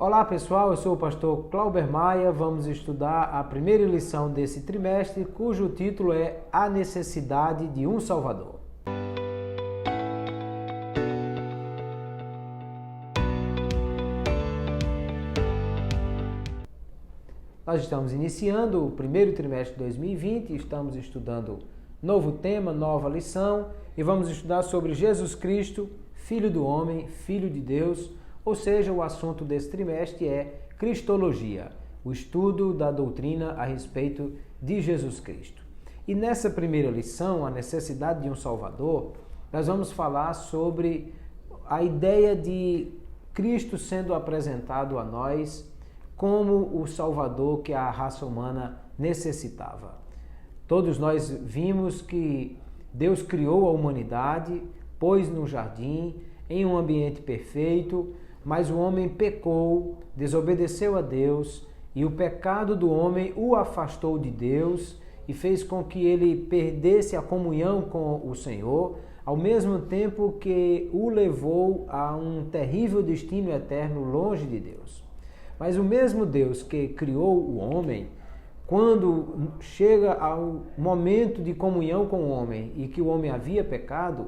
Olá pessoal, eu sou o pastor Clauber Maia. Vamos estudar a primeira lição desse trimestre, cujo título é A Necessidade de um Salvador. Nós estamos iniciando o primeiro trimestre de 2020, estamos estudando novo tema, nova lição, e vamos estudar sobre Jesus Cristo, Filho do Homem, Filho de Deus. Ou seja, o assunto desse trimestre é Cristologia, o estudo da doutrina a respeito de Jesus Cristo. E nessa primeira lição, a necessidade de um Salvador, nós vamos falar sobre a ideia de Cristo sendo apresentado a nós como o Salvador que a raça humana necessitava. Todos nós vimos que Deus criou a humanidade, pôs no jardim, em um ambiente perfeito, mas o homem pecou, desobedeceu a Deus, e o pecado do homem o afastou de Deus e fez com que ele perdesse a comunhão com o Senhor, ao mesmo tempo que o levou a um terrível destino eterno longe de Deus. Mas o mesmo Deus que criou o homem, quando chega ao momento de comunhão com o homem e que o homem havia pecado,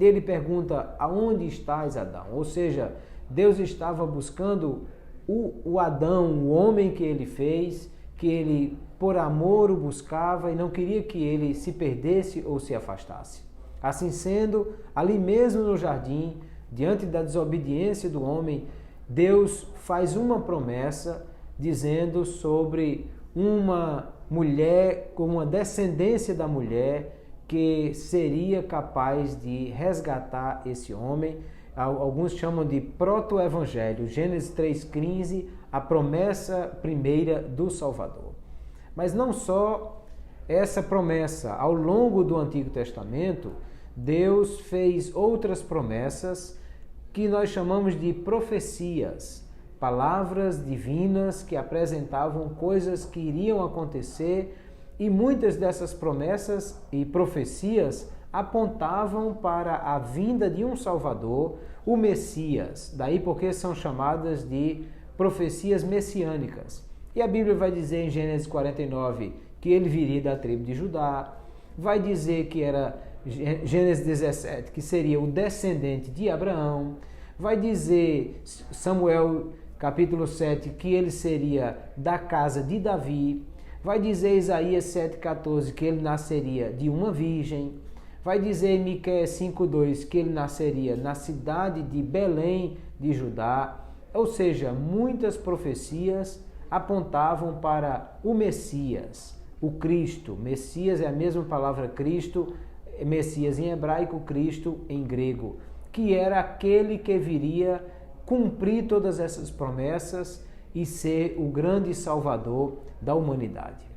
ele pergunta: aonde estás, Adão? Ou seja, Deus estava buscando o Adão, o homem que ele fez, que ele por amor o buscava e não queria que ele se perdesse ou se afastasse. Assim sendo, ali mesmo no jardim, diante da desobediência do homem, Deus faz uma promessa dizendo sobre uma mulher, com uma descendência da mulher, que seria capaz de resgatar esse homem. Alguns chamam de proto-evangelho, Gênesis 3,15, a promessa primeira do Salvador. Mas não só essa promessa, ao longo do Antigo Testamento, Deus fez outras promessas que nós chamamos de profecias, palavras divinas que apresentavam coisas que iriam acontecer, e muitas dessas promessas e profecias apontavam para a vinda de um Salvador, o Messias. Daí porque são chamadas de profecias messiânicas. E a Bíblia vai dizer em Gênesis 49 que ele viria da tribo de Judá, vai dizer que era Gênesis 17, que seria o descendente de Abraão, vai dizer Samuel capítulo 7 que ele seria da casa de Davi, vai dizer Isaías 7,14 que ele nasceria de uma virgem, vai dizer em Miqueias 5,2 que ele nasceria na cidade de Belém de Judá. Ou seja, muitas profecias apontavam para o Messias, o Cristo. Messias é a mesma palavra Cristo, Messias em hebraico, Cristo em grego, que era aquele que viria cumprir todas essas promessas e ser o grande Salvador da humanidade.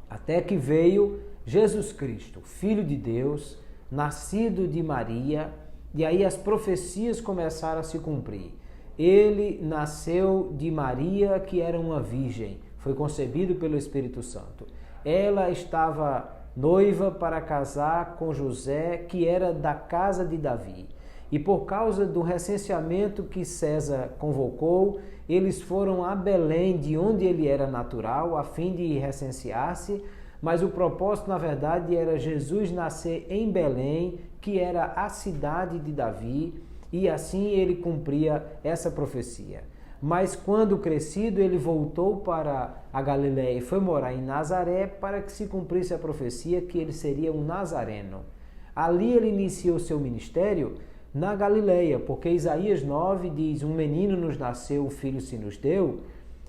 Até que veio Jesus Cristo, Filho de Deus, nascido de Maria, e aí as profecias começaram a se cumprir. Ele nasceu de Maria, que era uma virgem, foi concebido pelo Espírito Santo. Ela estava noiva para casar com José, que era da casa de Davi. E por causa do recenseamento que César convocou, eles foram a Belém, de onde ele era natural, a fim de recensear-se, mas o propósito, na verdade, era Jesus nascer em Belém, que era a cidade de Davi, e assim ele cumpria essa profecia. Mas quando crescido, ele voltou para a Galiléia e foi morar em Nazaré para que se cumprisse a profecia que ele seria um nazareno. Ali ele iniciou seu ministério na Galiléia, porque Isaías 9 diz: um menino nos nasceu, um filho se nos deu,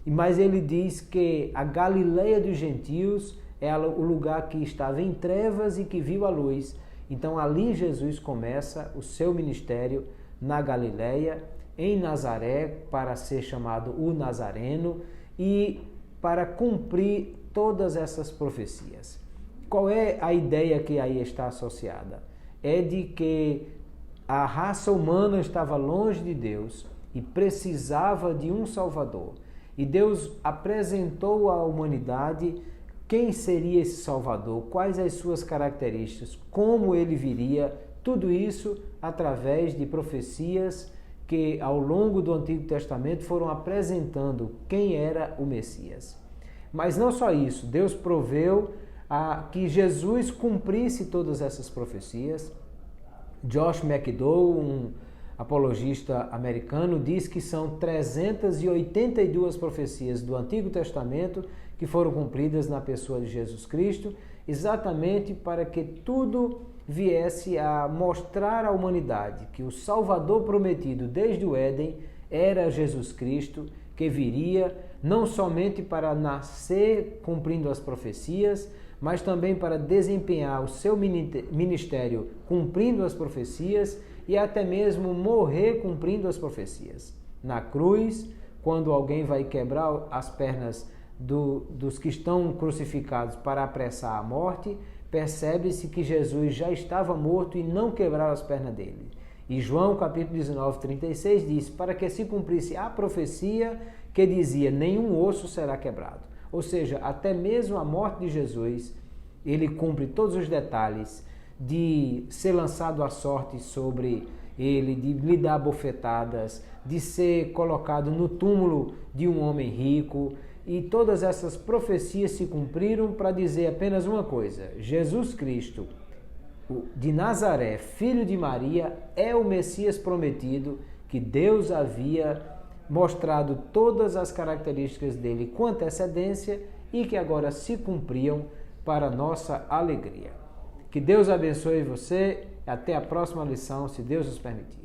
mas ele diz que a Galiléia dos gentios é o lugar que estava em trevas e que viu a luz. Então ali Jesus começa o seu ministério na Galiléia, em Nazaré, para ser chamado o Nazareno e para cumprir todas essas profecias. Qual é a ideia que aí está associada? É de que a raça humana estava longe de Deus e precisava de um Salvador. E Deus apresentou à humanidade quem seria esse Salvador, quais as suas características, como ele viria, tudo isso através de profecias que ao longo do Antigo Testamento foram apresentando quem era o Messias. Mas não só isso, Deus proveu que Jesus cumprisse todas essas profecias. Josh McDowell, um apologista americano, diz que são 382 profecias do Antigo Testamento que foram cumpridas na pessoa de Jesus Cristo, exatamente para que tudo viesse a mostrar à humanidade que o Salvador prometido desde o Éden era Jesus Cristo, que viria não somente para nascer cumprindo as profecias, mas também para desempenhar o seu ministério cumprindo as profecias e até mesmo morrer cumprindo as profecias. Na cruz, quando alguém vai quebrar as pernas dos que estão crucificados para apressar a morte, percebe-se que Jesus já estava morto e não quebraram as pernas dele. E João capítulo 19, 36 diz, para que se cumprisse a profecia que dizia, nenhum osso será quebrado. Ou seja, até mesmo a morte de Jesus, ele cumpre todos os detalhes de ser lançado à sorte sobre ele, de lhe dar bofetadas, de ser colocado no túmulo de um homem rico. E todas essas profecias se cumpriram para dizer apenas uma coisa: Jesus Cristo, de Nazaré, filho de Maria, é o Messias prometido, que Deus havia mostrado todas as características dele com antecedência e que agora se cumpriam para nossa alegria. Que Deus abençoe você. Até a próxima lição, se Deus nos permitir.